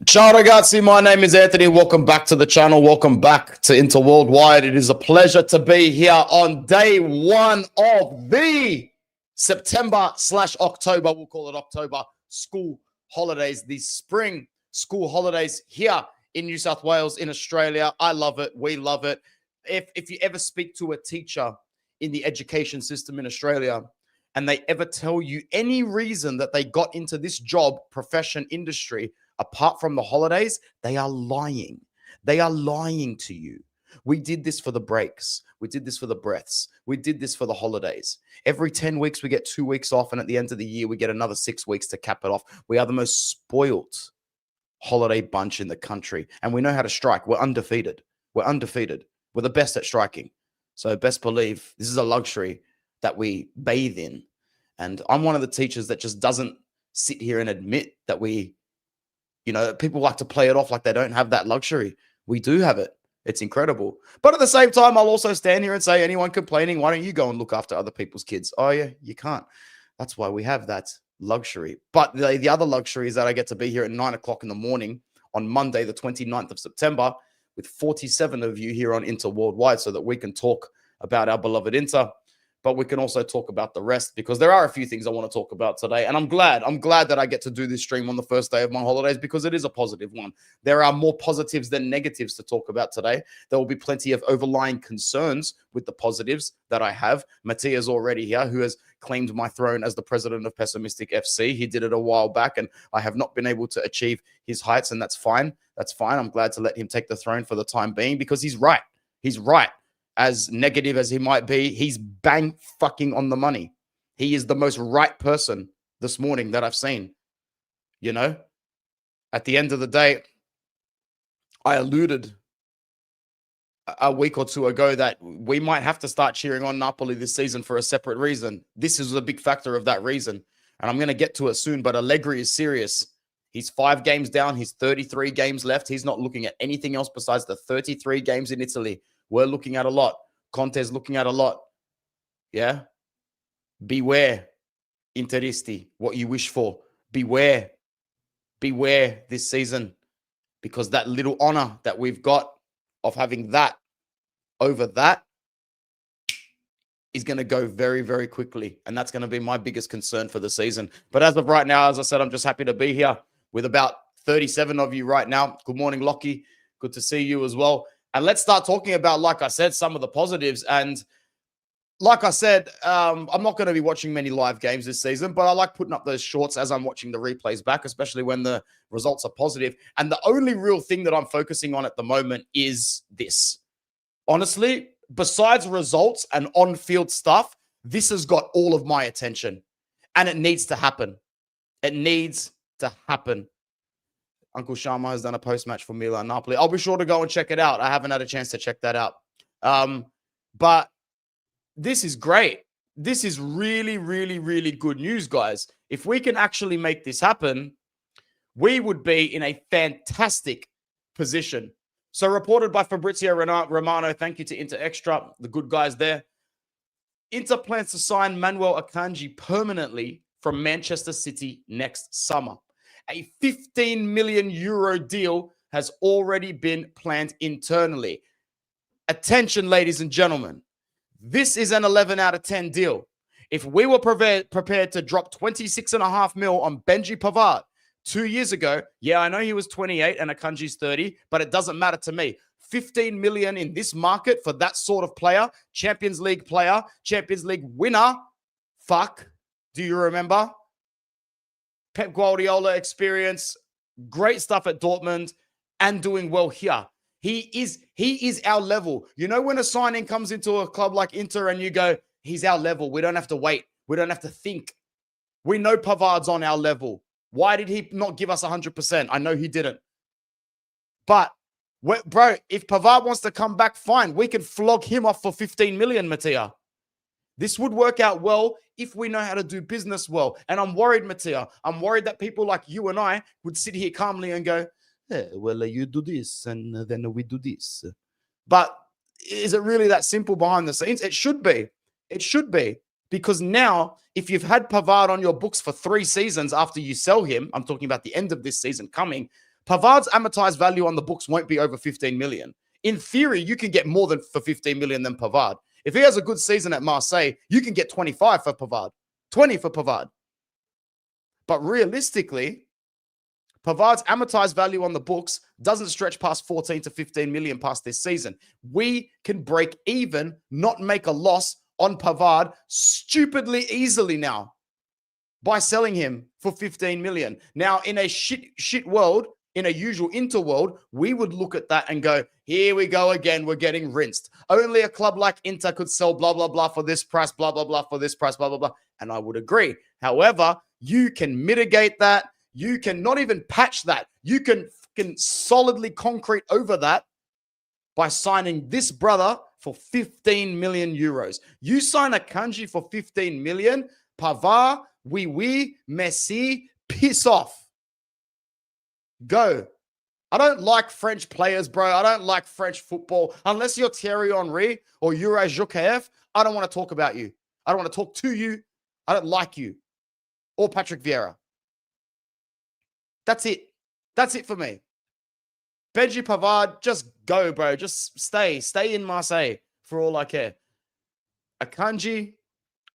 Ciao ragazzi, my name is Anthony. Welcome back to the channel. Welcome back to Inter Worldwide. It is a pleasure to be here on day one of the September/October, we'll call it October, school holidays, the spring school holidays here in New South Wales, in Australia. I love it. We love it. If you ever speak to a teacher in the education system in Australia and they ever tell you any reason that they got into this job, profession, industry, apart from the holidays, they are lying. They are lying to you. We did this for the breaks. We did this for the breaths. We did this for the holidays. Every 10 weeks, we get 2 weeks off. And at the end of the year, we get another 6 weeks to cap it off. We are the most spoilt holiday bunch in the country. And we know how to strike. We're undefeated. We're undefeated. We're the best at striking. So best believe this is a luxury that we bathe in. And I'm one of the teachers that just doesn't sit here and admit that we, people like to play it off like they don't have that luxury. We do have it. It's incredible. But at the same time, I'll also stand here and say, anyone complaining, why don't you go and look after other people's kids? Oh, yeah, you can't. That's why we have that luxury. But the other luxury is that I get to be here at 9 o'clock in the morning on Monday, the 29th of September, with 47 of you here on Inter Worldwide so that we can talk about our beloved Inter. But we can also talk about the rest because there are a few things I want to talk about today. And I'm glad that I get to do this stream on the first day of my holidays because it is a positive one. There are more positives than negatives to talk about today. There will be plenty of overlying concerns with the positives that I have. Mattia's already here, who has claimed my throne as the president of Pessimistic FC. He did it a while back, and I have not been able to achieve his heights, and that's fine. That's fine. I'm glad to let him take the throne for the time being because he's right. He's right. As negative as he might be, he's bang fucking on the money. He is the most right person this morning that I've seen. At the end of the day, I alluded a week or two ago that we might have to start cheering on Napoli this season for a separate reason. This is a big factor of that reason. And I'm going to get to it soon, but Allegri is serious. He's 5 games down. He's 33 games left. He's not looking at anything else besides the 33 games in Italy. We're looking at a lot. Conte's looking at a lot. Yeah? Beware, Interisti, what you wish for. Beware. Beware this season. Because that little honor that we've got of having that over that is going to go very, very quickly. And that's going to be my biggest concern for the season. But as of right now, as I said, I'm just happy to be here with about 37 of you right now. Good morning, Lockie. Good to see you as well. And let's start talking about, like I said, some of the positives. And like I said, I'm not going to be watching many live games this season, but I like putting up those shorts as I'm watching the replays back, especially when the results are positive. And the only real thing that I'm focusing on at the moment is this. Honestly, besides results and on-field stuff, this has got all of my attention. And it needs to happen. It needs to happen. Uncle Sharma has done a post-match for Milan Napoli. I'll be sure to go and check it out. I haven't had a chance to check that out. But this is great. This is really, really, really good news, guys. If we can actually make this happen, we would be in a fantastic position. So reported by Fabrizio Romano, thank you to Inter Extra, the good guys there. Inter plans to sign Manuel Akanji permanently from Manchester City next summer. A 15 million euro deal has already been planned internally. Attention, ladies and gentlemen. This is an 11 out of 10 deal. If we were prepared to drop 26.5 mil on Benji Pavard 2 years ago, yeah, I know he was 28 and Akanji's 30, but it doesn't matter to me. 15 million in this market for that sort of player, Champions League winner. Fuck. Do you remember? Pep Guardiola experience, great stuff at Dortmund and doing well here. He is our level. You know, when a signing comes into a club like Inter and you go, he's our level. We don't have to wait. We don't have to think. We know Pavard's on our level. Why did he not give us 100%? I know he didn't. But, bro, if Pavard wants to come back, fine. We can flog him off for 15 million, Mattia. This would work out well if we know how to do business well. And I'm worried, Mattia. I'm worried that people like you and I would sit here calmly and go, well, you do this and then we do this. But is it really that simple behind the scenes? It should be. It should be. Because now, if you've had Pavard on your books for 3 seasons after you sell him, I'm talking about the end of this season coming, Pavard's amortized value on the books won't be over 15 million. In theory, you can get more than for 15 million than Pavard. If he has a good season at Marseille, you can get 25 for Pavard, 20 for Pavard. But realistically, Pavard's amortized value on the books doesn't stretch past 14 to 15 million past this season. We can break even, not make a loss on Pavard stupidly easily now by selling him for 15 million. Now, in a shit world, in a usual Inter world, we would look at that and go, here we go again, we're getting rinsed. Only a club like Inter could sell blah, blah, blah for this price, blah, blah, blah for this price, blah, blah, blah. And I would agree. However, you can mitigate that. You can not even patch that. You can solidly concrete over that by signing this brother for 15 million euros. You sign Akanji for 15 million, Pavard, oui, Messi, piss off. Go. I don't like French players, bro. I don't like French football. Unless you're Thierry Henry or Juraj Zukaev, I don't want to talk about you. I don't want to talk to you. I don't like you. Or Patrick Vieira. That's it. That's it for me. Benji Pavard, just go, bro. Just stay. Stay in Marseille for all I care. Akanji,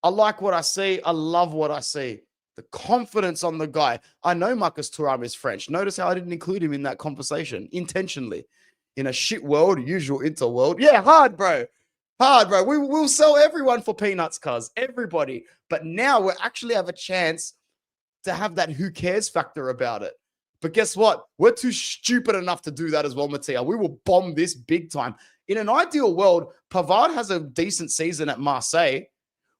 I like what I see. I love what I see. The confidence on the guy. I know Marcus Thuram is French. Notice how I didn't include him in that conversation intentionally. In a shit world, usual Inter world. Yeah, hard, bro. Hard, bro. We will sell everyone for peanuts, cuz. Everybody. But now we actually have a chance to have that who cares factor about it. But guess what? We're too stupid enough to do that as well, Mattia. We will bomb this big time. In an ideal world, Pavard has a decent season at Marseille.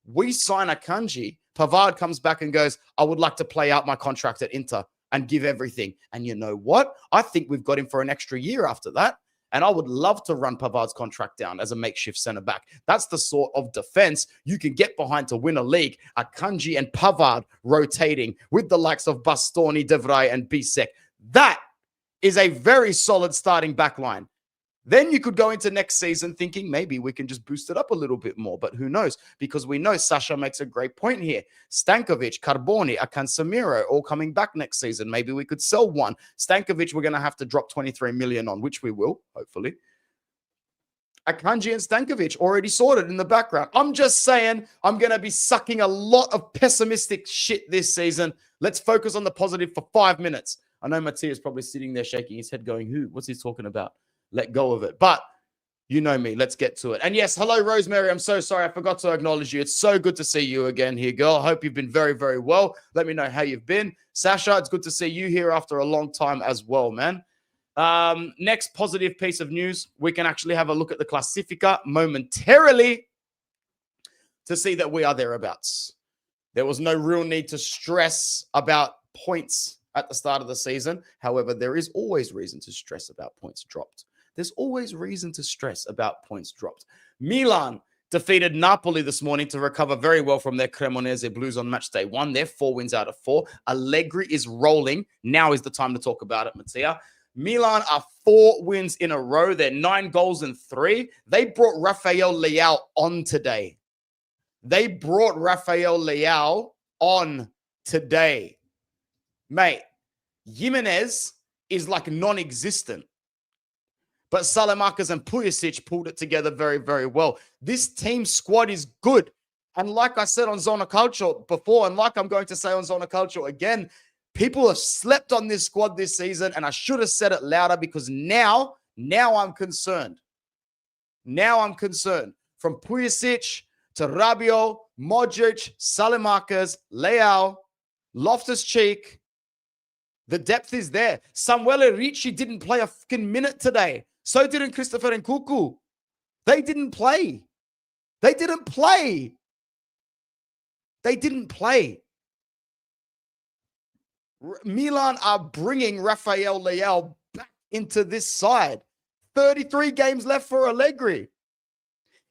We sign Akanji. Pavard comes back and goes, I would like to play out my contract at Inter and give everything. And you know what? I think we've got him for an extra year after that. And I would love to run Pavard's contract down as a makeshift center back. That's the sort of defense you can get behind to win a league. Akanji and Pavard rotating with the likes of Bastoni, De Vrij, and Bisek. That is a very solid starting back line. Then you could go into next season thinking maybe we can just boost it up a little bit more. But who knows? Because we know Sasha makes a great point here. Stankovic, Carboni, Akansamiro all coming back next season. Maybe we could sell one. Stankovic, we're going to have to drop 23 million on, which we will, hopefully. Akanji and Stankovic already sorted in the background. I'm just saying I'm going to be sucking a lot of pessimistic shit this season. Let's focus on the positive for 5 minutes. I know Mattia's probably sitting there shaking his head going, who? What's he talking about? Let go of it. But You know me. Let's get to it. And yes, hello, Rosemary. I'm so sorry. I forgot to acknowledge you. It's so good to see you again here, girl. I hope you've been very, very well. Let me know how you've been. Sasha, it's good to see you here after a long time as well, man. Next positive piece of news. We can actually have a look at the Classifica momentarily to see that we are thereabouts. There was no real need to stress about points at the start of the season. However, there is always reason to stress about points dropped. There's always reason to stress about points dropped. Milan defeated Napoli this morning to recover very well from their Cremonese Blues on match day 1. They're 4 wins out of 4. Allegri is rolling. Now is the time to talk about it, Mattia. Milan are 4 wins in a row. They're 9 goals and 3. They brought Rafael Leao on today. Mate, Jimenez is like non-existent. But Salamakers and Pulisic pulled it together very, very well. This team squad is good. And like I said on Zona Culture before, and like I'm going to say on Zona Culture again, people have slept on this squad this season, and I should have said it louder because now I'm concerned. Now I'm concerned. From Pulisic to Rabiot, Modric, Salamakers, Leao, Loftus-Cheek, the depth is there. Samuel Ricci didn't play a fucking minute today. So didn't Christopher Nkunku. They didn't play. Milan are bringing Rafael Leao back into this side. 33 games left for Allegri.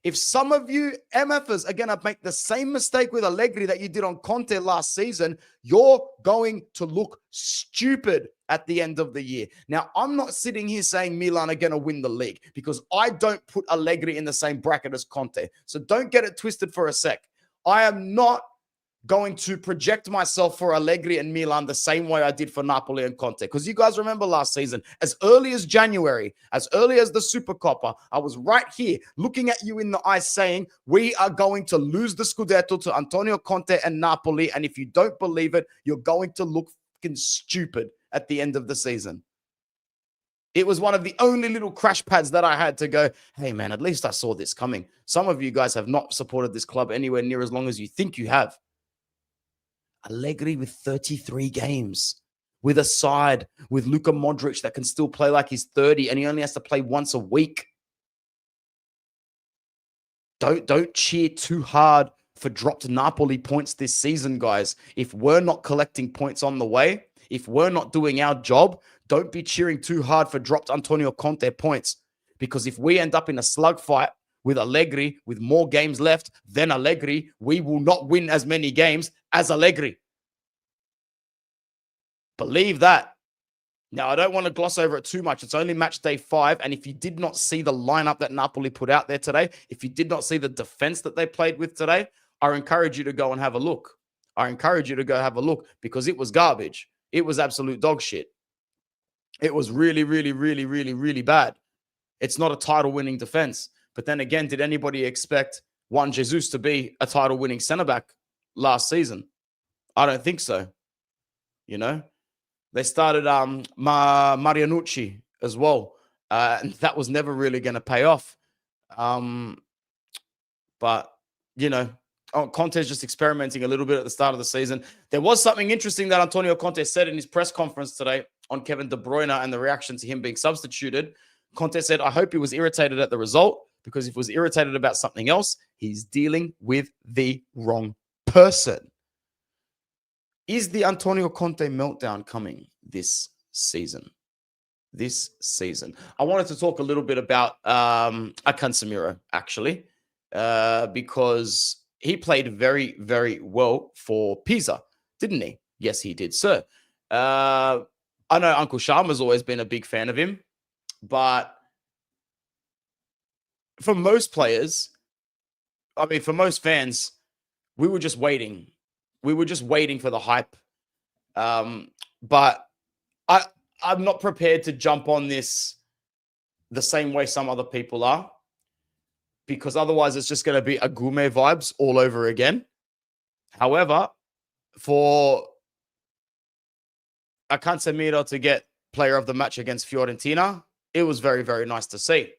If some of you MFers are going to make the same mistake with Allegri that you did on Conte last season, you're going to look stupid at the end of the year. Now, I'm not sitting here saying Milan are going to win the league because I don't put Allegri in the same bracket as Conte. So don't get it twisted for a sec. I am not going to project myself for Allegri and Milan the same way I did for Napoli and Conte. Because you guys remember last season, as early as January, as early as the Supercoppa, I was right here looking at you in the eye saying, we are going to lose the Scudetto to Antonio Conte and Napoli. And if you don't believe it, you're going to look fucking stupid at the end of the season. It was one of the only little crash pads that I had to go, hey, man, at least I saw this coming. Some of you guys have not supported this club anywhere near as long as you think you have. Allegri with 33 games, with a side with Luka Modric that can still play like he's 30 and he only has to play once a week. Don't cheer too hard for dropped Napoli points this season, guys. If we're not collecting points on the way, if we're not doing our job, don't be cheering too hard for dropped Antonio Conte points. Because if we end up in a slugfight with Allegri, with more games left than Allegri, we will not win as many games as Allegri. Believe that. Now, I don't want to gloss over it too much. It's only match day 5. And if you did not see the lineup that Napoli put out there today, if you did not see the defense that they played with today, I encourage you to go and have a look. Because it was garbage. It was absolute dog shit. It was really, really, really, really, really bad. It's not a title-winning defense. But then again, did anybody expect Juan Jesus to be a title-winning centre-back last season? I don't think so. You know? They started Marianucci as well. And that was never really going to pay off. But, you know, Conte's just experimenting a little bit at the start of the season. There was something interesting that Antonio Conte said in his press conference today on Kevin De Bruyne and the reaction to him being substituted. Conte said, I hope he was irritated at the result, because if he was irritated about something else, he's dealing with the wrong person. Is the Antonio Conte meltdown coming this season? I wanted to talk a little bit about Akanji, actually, because he played very, very well for Pisa, didn't he? Yes, he did, sir. I know Uncle Sharma's always been a big fan of him, but for most players, I mean, for most fans, we were just waiting. We were just waiting for the hype. But I'm not prepared to jump on this the same way some other people are, because otherwise it's just going to be Agume vibes all over again. However, for Akanji to get player of the match against Fiorentina, it was very, very nice to see.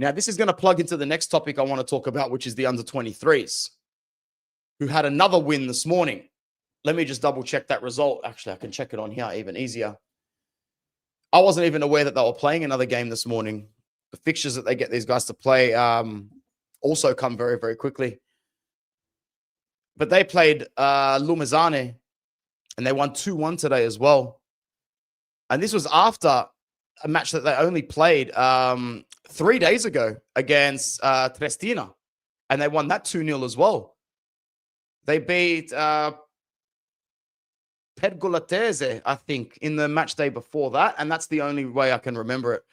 Now, this is going to plug into the next topic I want to talk about, which is the under-23s, who had another win this morning. Let me just double check that result. Actually, I can check it on here even easier. I wasn't even aware that they were playing another game this morning. The fixtures that they get these guys to play also come very, very quickly. But they played Lumezane, and they won 2-1 today as well. And this was after a match that they only played 3 days ago against Triestina, and they won that 2-0 as well. They beat Pergolatese, I think, in the match day before that, and that's the only way I can remember it.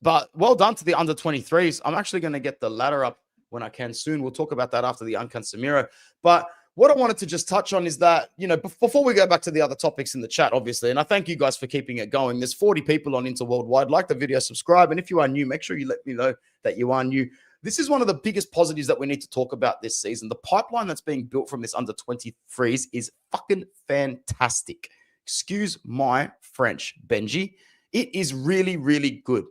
But well done to the under-23s. I'm actually going to get the ladder up when I can soon. We'll talk about that after the Uncansamiro. But what I wanted to just touch on is that, before we go back to the other topics in the chat, obviously, and I thank you guys for keeping it going. There's 40 people on Inter Worldwide. Like the video, subscribe. And if you are new, make sure you let me know that you are new. This is one of the biggest positives that we need to talk about this season. The pipeline that's being built from this under-23s is fucking fantastic. Excuse my French, Benji. It is really, really good.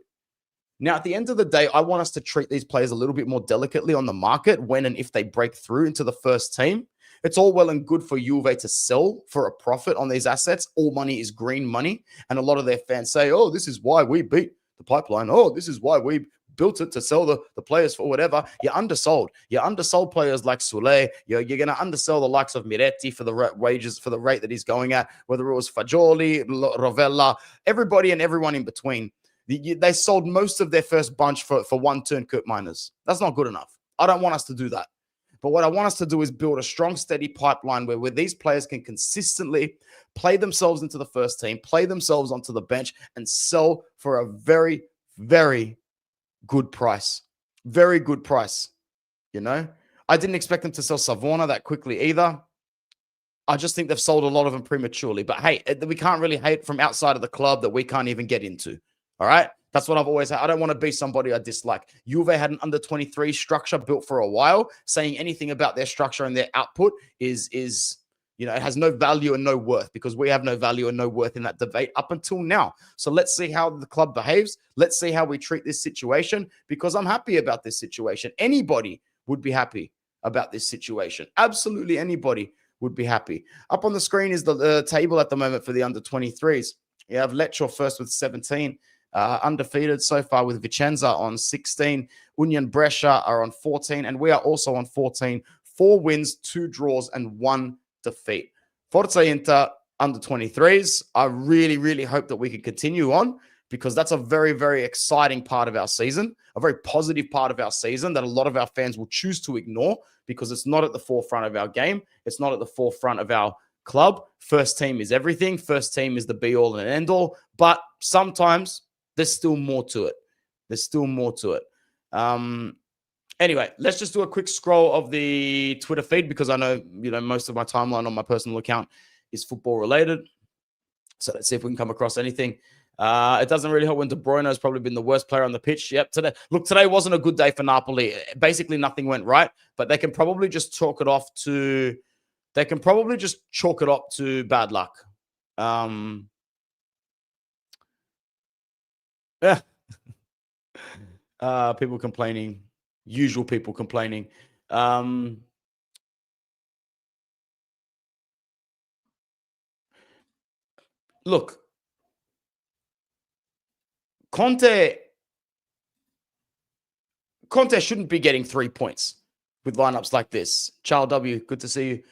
Now, at the end of the day, I want us to treat these players a little bit more delicately on the market when and if they break through into the first team. It's all well and good for Juve to sell for a profit on these assets. All money is green money. And a lot of their fans say, oh, this is why we beat the pipeline. Oh, this is why we built it to sell the players for whatever. You're undersold. You undersold players like Sule. You're going to undersell the likes of Miretti for the wages, for the rate that he's going at, whether it was Fagioli, Rovella, everybody and everyone in between. They sold most of their first bunch for one-turn Kurt Miners. That's not good enough. I don't want us to do that. But what I want us to do is build a strong, steady pipeline where these players can consistently play themselves into the first team, play themselves onto the bench, and sell for a very, very good price. Very good price. I didn't expect them to sell Savona that quickly either. I just think they've sold a lot of them prematurely. But hey, we can't really hate from outside of the club that we can't even get into. All right? That's what I've always had. I don't want to be somebody I dislike. Juve had an under-23 structure built for a while. Saying anything about their structure and their output is it has no value and no worth, because we have no value and no worth in that debate up until now. So let's see how the club behaves. Let's see how we treat this situation, because I'm happy about this situation. Anybody would be happy about this situation. Absolutely anybody would be happy. Up on the screen is the table at the moment for the under-23s. You have Lecce first with 17. Undefeated so far with Vicenza on 16. Union Brescia are on 14, and we are also on 14. 4 wins, 2 draws, and 1 defeat. Forza Inter under-23s. I really, really hope that we can continue on, because that's a very, very exciting part of our season, a very positive part of our season that a lot of our fans will choose to ignore because it's not at the forefront of our game. It's not at the forefront of our club. First team is everything. First team is the be-all and end-all. But sometimes there's still more to it. There's still more to it. Anyway, let's just do a quick scroll of the Twitter feed, because I know, most of my timeline on my personal account is football related. So let's see if we can come across anything. It doesn't really help when De Bruyne has probably been the worst player on the pitch. Yep. Today wasn't a good day for Napoli. Basically, nothing went right, but they can probably just chalk it off to bad luck. Yeah. People complaining. Usual people complaining. Look, Conte shouldn't be getting 3 points with lineups like this. Charles W, good to see you.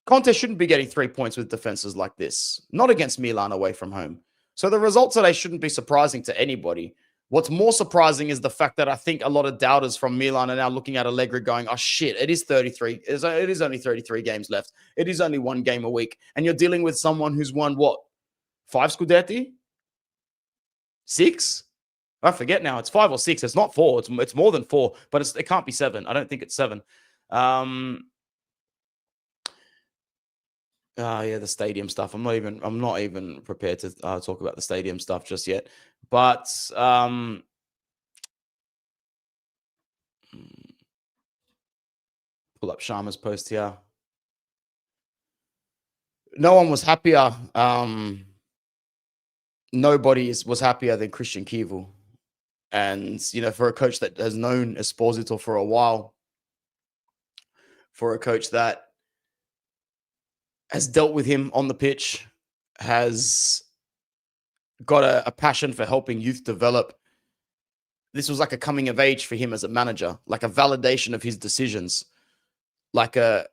Conte shouldn't be getting 3 points with defenses like this. Not against Milan away from home. So the results today shouldn't be surprising to anybody. What's more surprising is the fact that I think a lot of doubters from Milan are now looking at Allegri going, oh shit, it is 33. It is only 33 games left. It is only 1 game a week. And you're dealing with someone who's won what? 5 Scudetti? 6? I forget now. It's 5 or 6. It's not 4. It's more than 4, but it can't be 7. I don't think it's 7. Yeah, the stadium stuff. I'm not even prepared to talk about the stadium stuff just yet. But pull up Sharma's post here. No one was happier. Nobody was happier than Christian Chivu. And, for a coach that has known Esposito for a while, for a coach that has dealt with him on the pitch, has got a passion for helping youth develop. This was like a coming of age for him as a manager, like a validation of his decisions. I've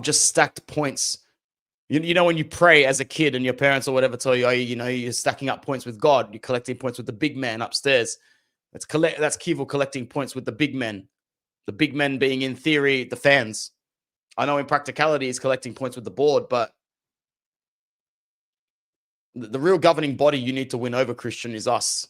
just stacked points. You know, when you pray as a kid and your parents or whatever tell you, you're stacking up points with God, you're collecting points with the big man upstairs. That's Chivu collecting points with the big men. The big men being, in theory, the fans. I know in practicality he's collecting points with the board, but the real governing body you need to win over, Christian, is us.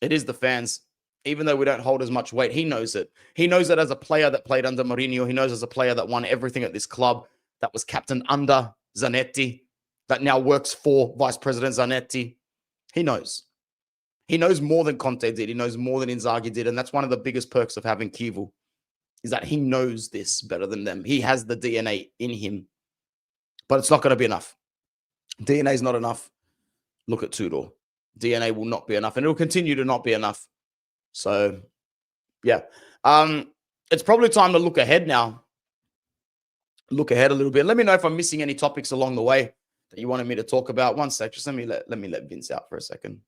It is the fans. Even though we don't hold as much weight, he knows it. He knows it as a player that played under Mourinho. He knows as a player that won everything at this club, that was captain under Zanetti, that now works for Vice President Zanetti. He knows. He knows more than Conte did. He knows more than Inzaghi did. And that's one of the biggest perks of having Chivu, is that he knows this better than them. He has the DNA in him. But it's not going to be enough. DNA is not enough. Look at Tudor. DNA will not be enough, and it will continue to not be enough. So, yeah. It's probably time to look ahead now. Look ahead a little bit. Let me know if I'm missing any topics along the way that you wanted me to talk about. One sec. Just let me let Vince out for a second.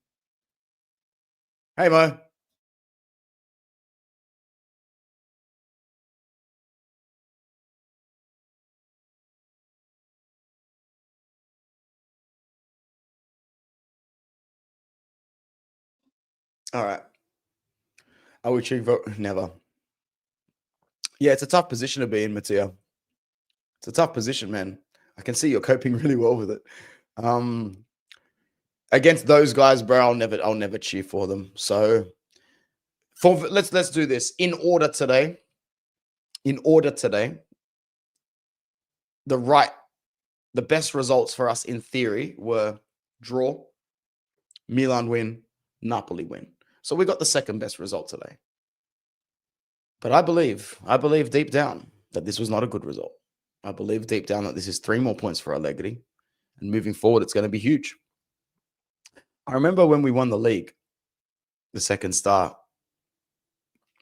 Hey, Mo. All right. I would vote never. Yeah, it's a tough position to be in, Mattia. It's a tough position, man. I can see you're coping really well with it. Against those guys, bro, I'll never cheer for them. So let's do this. In order today, the best results for us in theory were draw, Milan win, Napoli win. So we got the second best result today. But I believe deep down that this was not a good result. I believe deep down that this is 3 more points for Allegri. And moving forward, it's going to be huge. I remember when we won the league, the second start,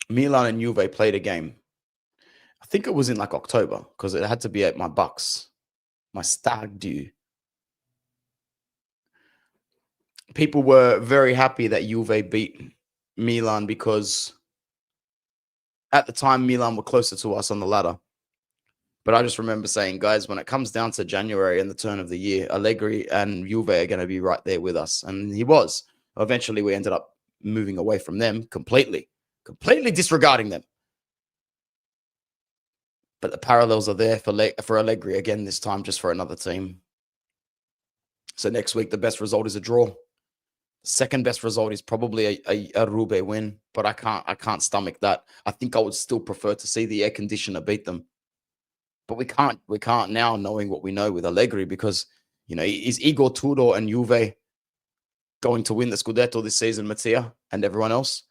Milan and Juve played a game. I think it was in like October, because it had to be at my Bucks, my stag do. People were very happy that Juve beat Milan because at the time Milan were closer to us on the ladder. But I just remember saying, guys, when it comes down to January and the turn of the year, Allegri and Juve are going to be right there with us. And he was. Eventually, we ended up moving away from them completely disregarding them. But the parallels are there for Allegri again this time, just for another team. So next week, the best result is a draw. Second best result is probably a Rube win, but I can't stomach that. I think I would still prefer to see the air conditioner beat them. But we can't now, knowing what we know with Allegri, because, is Igor Tudor and Juve going to win the Scudetto this season, Mattia, and everyone else?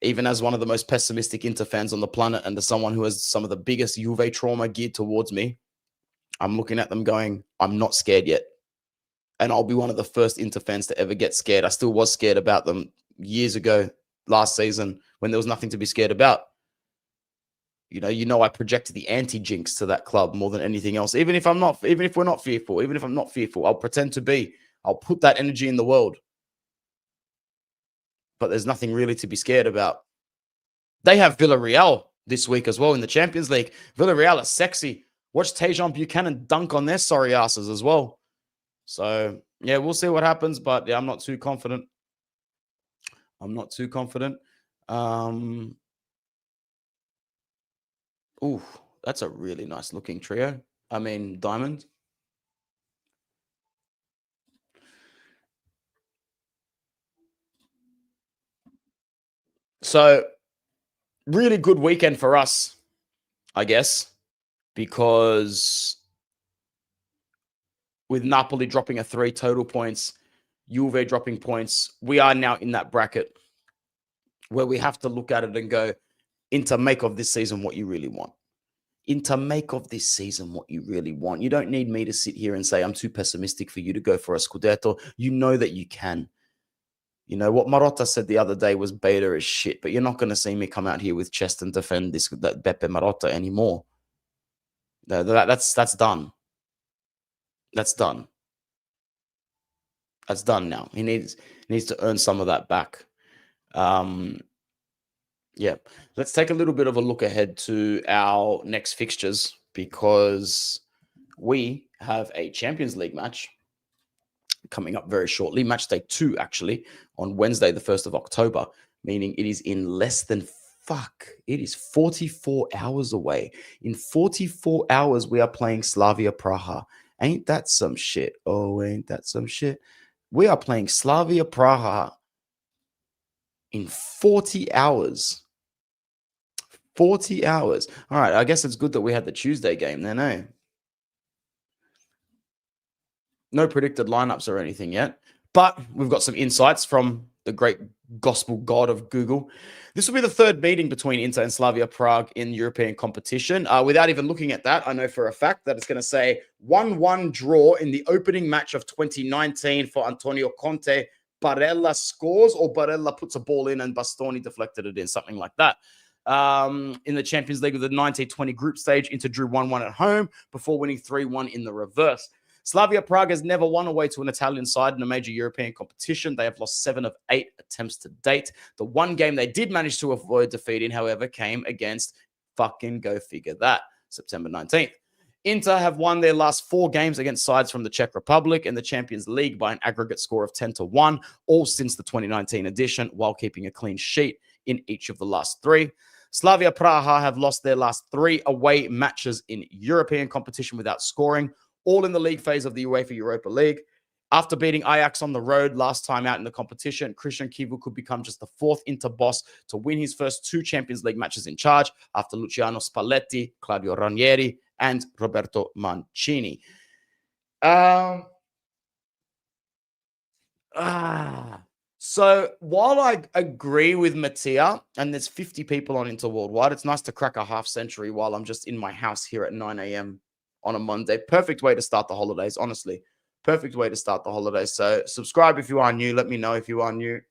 Even as one of the most pessimistic Inter fans on the planet, and as someone who has some of the biggest Juve trauma geared towards me, I'm looking at them going, I'm not scared yet. And I'll be one of the first Inter fans to ever get scared. I still was scared about them years ago, last season, when there was nothing to be scared about. I projected the anti-jinx to that club more than anything else. Even if we're not fearful, even if I'm not fearful, I'll pretend to be. I'll put that energy in the world. But there's nothing really to be scared about. They have Villarreal this week as well in the Champions League. Villarreal are sexy. Watch Tejan Buchanan dunk on their sorry asses as well. So, yeah, we'll see what happens. But, yeah, I'm not too confident. Ooh, that's a really nice looking trio. I mean, diamond. So, really good weekend for us, I guess, because with Napoli dropping a 3 total points, Juve dropping points, we are now in that bracket where we have to look at it and go, Inter, make of this season what you really want. Inter, make of this season what you really want. You don't need me to sit here and say I'm too pessimistic for you to go for a Scudetto. You know that you can. You know, what Marotta said the other day was beta as shit, but you're not going to see me come out here with chest and defend that Beppe Marotta anymore. No, that's done. That's done. That's done now. He needs to earn some of that back. Yeah. Let's take a little bit of a look ahead to our next fixtures, because we have a Champions League match coming up very shortly. Match day 2, actually, on Wednesday, the 1st of October, meaning it is in less than it is 44 hours away. In 44 hours, we are playing Slavia Praha. Ain't that some shit? Oh, ain't that some shit? We are playing Slavia Praha in 40 hours. 40 hours. All right, I guess it's good that we had the Tuesday game then, eh? No predicted lineups or anything yet, but we've got some insights from the great gospel god of Google. This will be the 3rd meeting between Inter and Slavia Prague in European competition. Without even looking at that, I know for a fact that it's going to say 1-1 draw in the opening match of 2019 for Antonio Conte. Barella scores, or Barella puts a ball in and Bastoni deflected it in, something like that. In the Champions League of the 1920 group stage, Inter drew 1-1 at home before winning 3-1 in the reverse. Slavia Prague has never won away to an Italian side in a major European competition. They have lost 7 of 8 attempts to date. The one game they did manage to avoid defeat in, however, came against, fucking go figure that, September 19th. Inter have won their last 4 games against sides from the Czech Republic and the Champions League by an aggregate score of 10-1, all since the 2019 edition, while keeping a clean sheet in each of the last 3. Slavia Praha have lost their last 3 away matches in European competition without scoring, all in the league phase of the UEFA Europa League. After beating Ajax on the road last time out in the competition, Christian Chivu could become just the 4th Inter boss to win his first 2 Champions League matches in charge after Luciano Spalletti, Claudio Ranieri, and Roberto Mancini. So while I agree with Mattia, and there's 50 people on Inter Worldwide, it's nice to crack a half century while I'm just in my house here at 9 a.m. on a Monday. Perfect way to start the holidays, honestly. Perfect way to start the holidays. So subscribe if you are new. Let me know if you are new.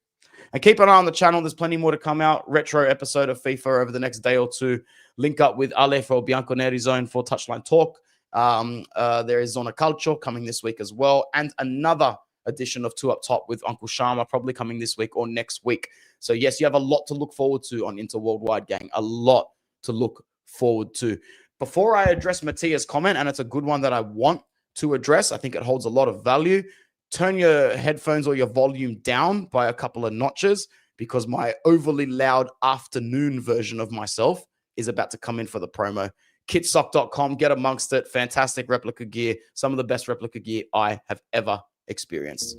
And keep an eye on the channel. There's plenty more to come out. Retro episode of FIFA over the next day or 2. Link up with Ale for Bianconeri Zone for Touchline Talk. There is Zona Calcio coming this week as well. And another edition of 2 Up Top with Uncle Sharma probably coming this week or next week. So yes, you have a lot to look forward to on Inter Worldwide, gang. A lot to look forward to. Before I address Mattia's comment, and it's a good one that I want to address, I think it holds a lot of value. Turn your headphones or your volume down by a couple of notches, because my overly loud afternoon version of myself is about to come in for the promo. Kitsock.com, get amongst it. Fantastic replica gear. Some of the best replica gear I have ever experienced.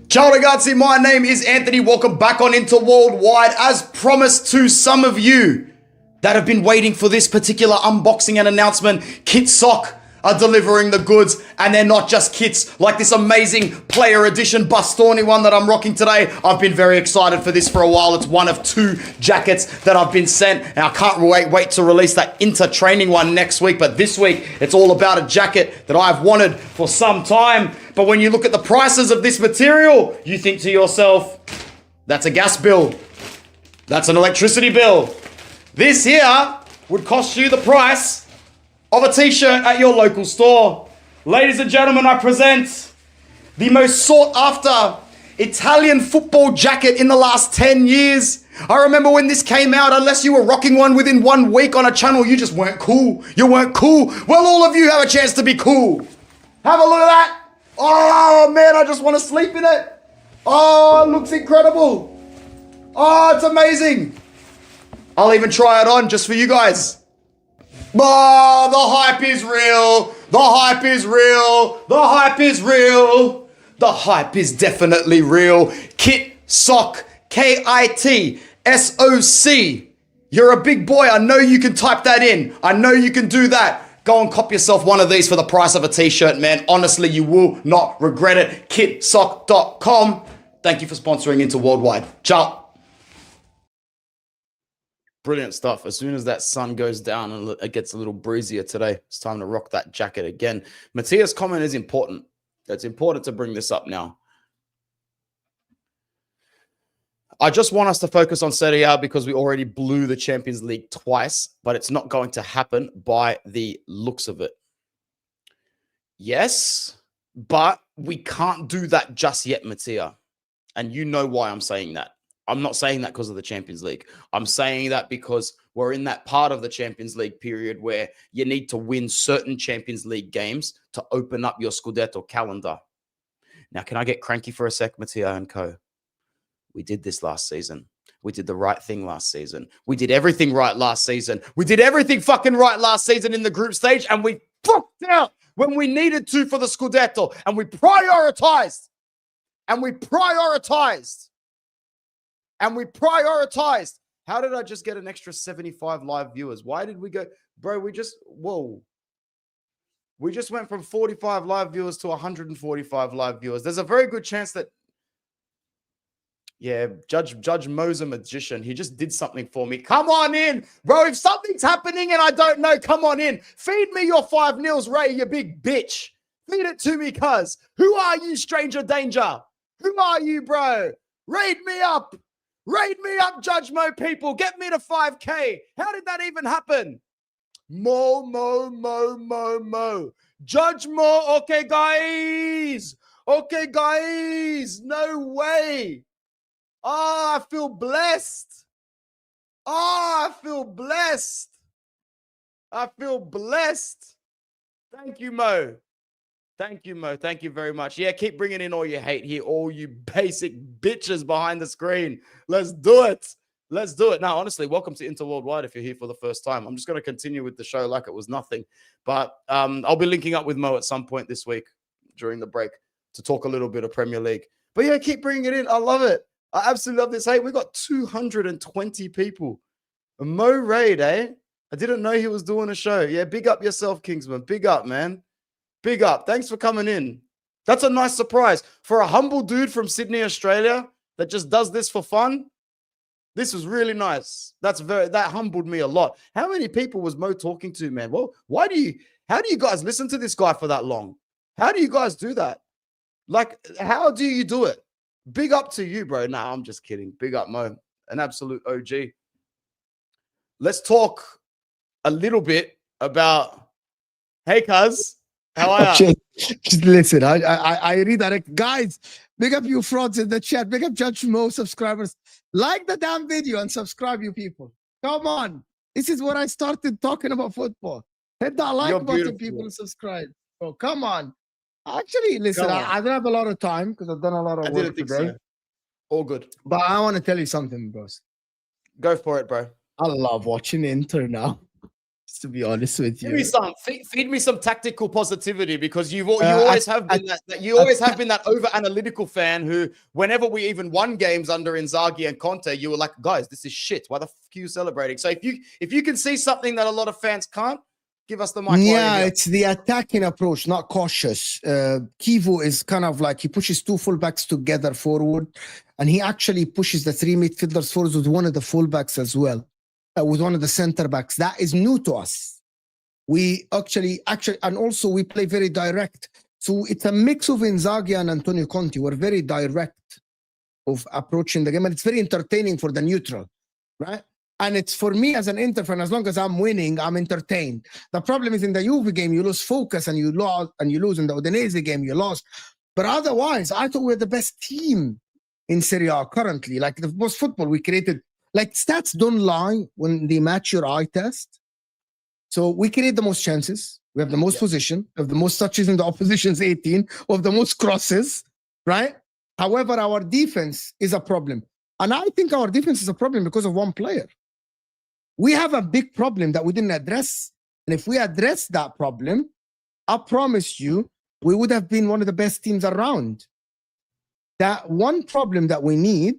Ciao ragazzi, my name is Anthony. Welcome back on Inter Worldwide. As promised to some of you that have been waiting for this particular unboxing and announcement, Kitsock are delivering the goods, and they're not just kits like this amazing player edition Bastoni one that I'm rocking today. I've been very excited for this for a while. It's one of 2 jackets that I've been sent, and I can't wait to release that Inter training one next week. But this week, it's all about a jacket that I've wanted for some time. But when you look at the prices of this material, you think to yourself, that's a gas bill. That's an electricity bill. This here would cost you the price of a t-shirt at your local store. Ladies and gentlemen, I present the most sought after Italian football jacket in the last 10 years. I remember when this came out, unless you were rocking one within 1 week on a channel, you just weren't cool. You weren't cool. Well, all of you have a chance to be cool. Have a look at that. Oh man, I just want to sleep in it. Oh, it looks incredible. Oh, it's amazing. I'll even try it on just for you guys. Oh, the hype is real. The hype is real. The hype is real. The hype is definitely real. Kitsock, Kitsoc. You're a big boy. I know you can type that in. I know you can do that. Go and cop yourself one of these for the price of a t-shirt, man. Honestly, you will not regret it. Kitsock.com. Thank you for sponsoring Inter Worldwide. Ciao. Brilliant stuff. As soon as that sun goes down and it gets a little breezier today, it's time to rock that jacket again. Mattia's comment is important. It's important to bring this up now. I just want us to focus on Serie A because we already blew the Champions League twice, but it's not going to happen by the looks of it. Yes, but we can't do that just yet, Mattia. And you know why I'm saying that. I'm not saying that because of the Champions League. I'm saying that because we're in that part of the Champions League period where you need to win certain Champions League games to open up your Scudetto calendar. Now, can I get cranky for a sec, Mattia and co? We did this last season. We did the right thing last season. We did everything right last season. We did everything fucking right last season in the group stage, and we fucked out when we needed to for the Scudetto, and we prioritized. And we prioritized. And we prioritized. How did I just get an extra 75 live viewers? Why did we go? Bro, we just went from 45 live viewers to 145 live viewers. There's a very good chance that, yeah, Judge Mo's a magician. He just did something for me. Come on in, bro. If something's happening and I don't know, come on in. Feed me your 5-0, Ray, you big bitch. Feed it to me, cuz. Who are you, stranger danger? Who are you, bro? Raid me up. Raid me up, Judge Mo people. Get me to 5K. How did that even happen? Mo. Judge Mo. Okay, guys. Okay, guys. No way. Oh, I feel blessed. Oh, I feel blessed. I feel blessed. Thank you, Mo. Thank you, Mo. Thank you very much. Yeah, keep bringing in all your hate here, all you basic bitches behind the screen. Let's do it. Let's do it. Now, honestly, welcome to Inter Worldwide if you're here for the first time. I'm just going to continue with the show like it was nothing. But I'll be linking up with Mo at some point this week during the break to talk a little bit of Premier League. But yeah, keep bringing it in. I love it. I absolutely love this. Hey, we got 220 people. A Mo Raid, eh? I didn't know he was doing a show. Yeah, big up yourself, Kingsman. Big up, man. Big up. Thanks for coming in. That's a nice surprise. For a humble dude from Sydney, Australia, that just does this for fun, this was really nice. That humbled me a lot. How many people was Mo talking to, man? Well, how do you guys listen to this guy for that long? How do you guys do that? Like, how do you do it? Big up to you, bro. Nah, I'm just kidding. Big up, Mo. An absolute OG. Let's talk a little bit about, hey, cuz. How are you? Just listen. I redirect. Guys, big up you frauds in the chat. Big up Judge Mo subscribers. Like the damn video and subscribe, you people. Come on. This is where I started talking about football. Hit that like button, people, and subscribe. Oh, come on. Actually, listen, I don't have a lot of time because I've done a lot of work today. So. All good. But I want to tell you something, bros. Go for it, bro. I love watching Inter now. To be honest with you, feed me some tactical positivity because you always have been that over analytical fan who, whenever we even won games under Inzaghi and Conte, you were like, guys, this is shit. Why the fuck are you celebrating? So if you can see something that a lot of fans can't, give us the mic. Yeah, it's the attacking approach, not cautious. Chivu is kind of like he pushes two fullbacks together forward, and he actually pushes the three midfielders forward with one of the fullbacks as well. With one of the center backs. That is new to us. We actually, and also we play very direct. So it's a mix of Inzaghi and Antonio Conte. We're very direct of approaching the game, and it's very entertaining for the neutral, right? And it's for me as an Inter fan, as long as I'm winning, I'm entertained. The problem is in the Juve game, you lose focus and you lose in the Udinese game, you lost. But otherwise, I thought we're the best team in Serie A currently. Like the most football we created. Like stats don't lie when they match your eye test. So we create the most chances. We have the most position. We have the most touches in the opposition's 18. We have the most crosses, right? However, our defense is a problem. And I think our defense is a problem because of one player. We have a big problem that we didn't address. And if we address that problem, I promise you, we would have been one of the best teams around. That one problem that we need.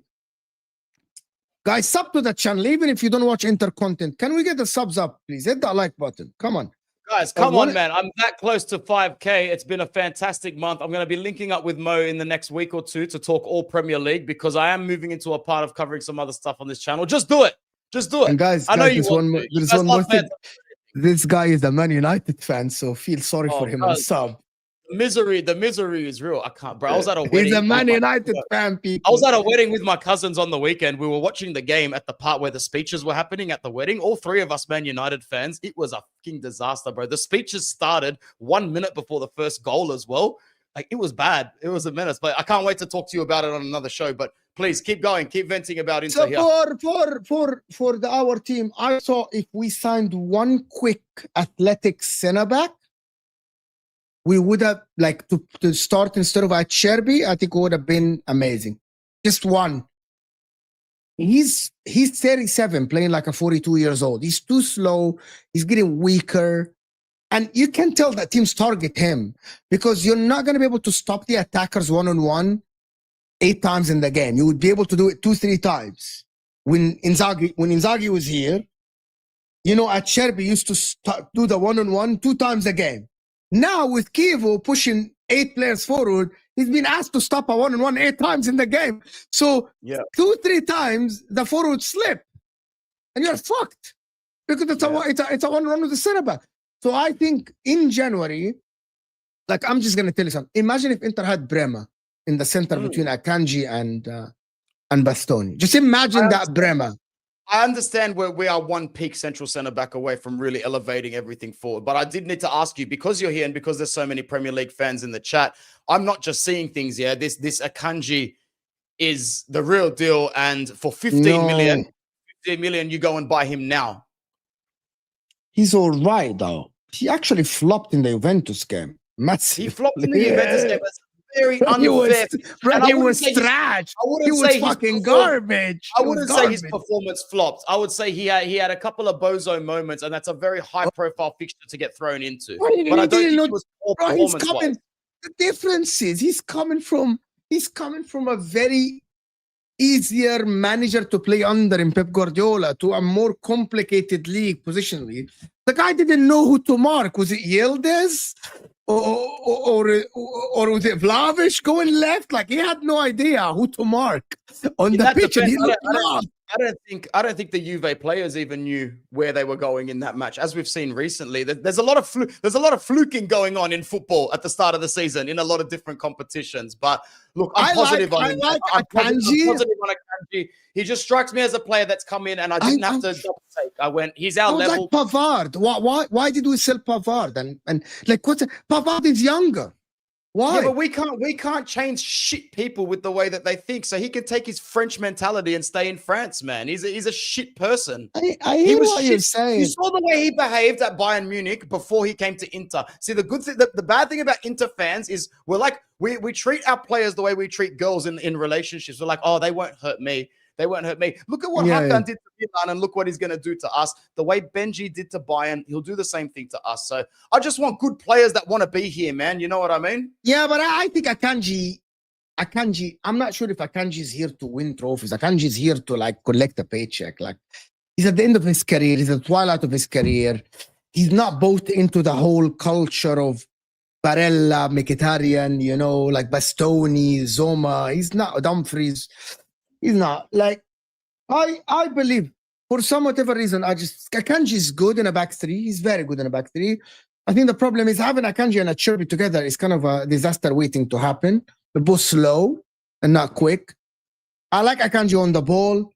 Guys, sub to the channel, even if you don't watch Inter content. Can we get the subs up, please? Hit that like button. Come on. Guys, come on, man. I'm that close to 5K. It's been a fantastic month. I'm going to be linking up with Mo in the next week or two to talk all Premier League because I am moving into a part of covering some other stuff on this channel. Just do it. Just do it. And guys, I know you want to. There's one more thing. This guy is a Man United fan, so feel sorry for him and sub. The misery is real. I can't, bro. I was at a He's wedding. a Man United fan, I people. was at a wedding with my cousins on the weekend. We were watching the game at the part where the speeches were happening at the wedding. All three of us Man United fans. It was a fucking disaster, bro. The speeches started 1 minute before the first goal as well. Like, it was bad. It was a menace. But I can't wait to talk to you about it on another show. But please keep going. Keep venting about Inter So here. for our team, I saw if we signed one quick athletic center back, we would have like to start instead of Acherby. I think it would have been amazing. Just one. He's 37, playing like a 42 years old. He's too slow. He's getting weaker. And you can tell that teams target him because you're not going to be able to stop the attackers one-on-one 8 times in the game. You would be able to do it 2-3 times. When Inzaghi was here, you know, Acherby used to do the one-on-one 2 times a game. Now with Chivu pushing 8 players forward, he's been asked to stop a one-on-one 8 times in the game. So 2-3 times the forward slip, and you're fucked because it's a one-on-one with the center back. So I think in January, like, I'm just gonna tell you something. Imagine if Inter had Brema in the center between Akanji and Bastoni. Just imagine that Brema. I understand where we are one peak central center back away from really elevating everything forward. But I did need to ask you, because you're here and because there's so many Premier League fans in the chat, I'm not just seeing things here. This Akanji is the real deal. And for 15 million, you go and buy him now. He's all right, though. He actually flopped in the Juventus game. Massive. He flopped in the Juventus game. Very unfair. He was trash. He was fucking garbage. I wouldn't say his performance flopped. I would say he had a couple of bozo moments, and that's a very high-profile fixture to get thrown into. But I don't think it was poor performance-wise. The difference is he's coming from a very easier manager to play under in Pep Guardiola to a more complicated league positionally. The guy didn't know who to mark. Was it Yildiz? Or was it Vlahovic going left? Like, he had no idea who to mark on the pitch. And he looked lost. I don't think the Juve players even knew where they were going in that match. As we've seen recently, there's a lot of fluking going on in football at the start of the season in a lot of different competitions. But look, I'm positive on him. I'm positive on Akanji. He just strikes me as a player that's come in, and I didn't have to double take. I went, he's our level. Like Pavard. Why did we sell Pavard? And like, Pavard is younger. Why? Yeah, but we can't change shit people with the way that they think. So he can take his French mentality and stay in France, man. He's a shit person. I hear what you're saying. You saw the way he behaved at Bayern Munich before he came to Inter. See, the good thing, the bad thing about Inter fans is we treat our players the way we treat girls in relationships. We're like, oh, they won't hurt me. They won't hurt me. Look at what Hakan did to Milan, and look what he's going to do to us. The way Benji did to Bayern, he'll do the same thing to us. So I just want good players that want to be here, man. You know what I mean? Yeah, but I think Akanji, I'm not sure if Akanji is here to win trophies. Akanji is here to, like, collect a paycheck. Like, he's at the end of his career. He's at the twilight of his career. He's not bought into the whole culture of Barella, Mkhitaryan, you know, like Bastoni, Zoma. He's not Dumfries. He's not. Like, I believe for some whatever reason, Akanji is good in a back three. He's very good in a back three. I think the problem is having Akanji and Acherby together is kind of a disaster waiting to happen. They're both slow and not quick. I like Akanji on the ball.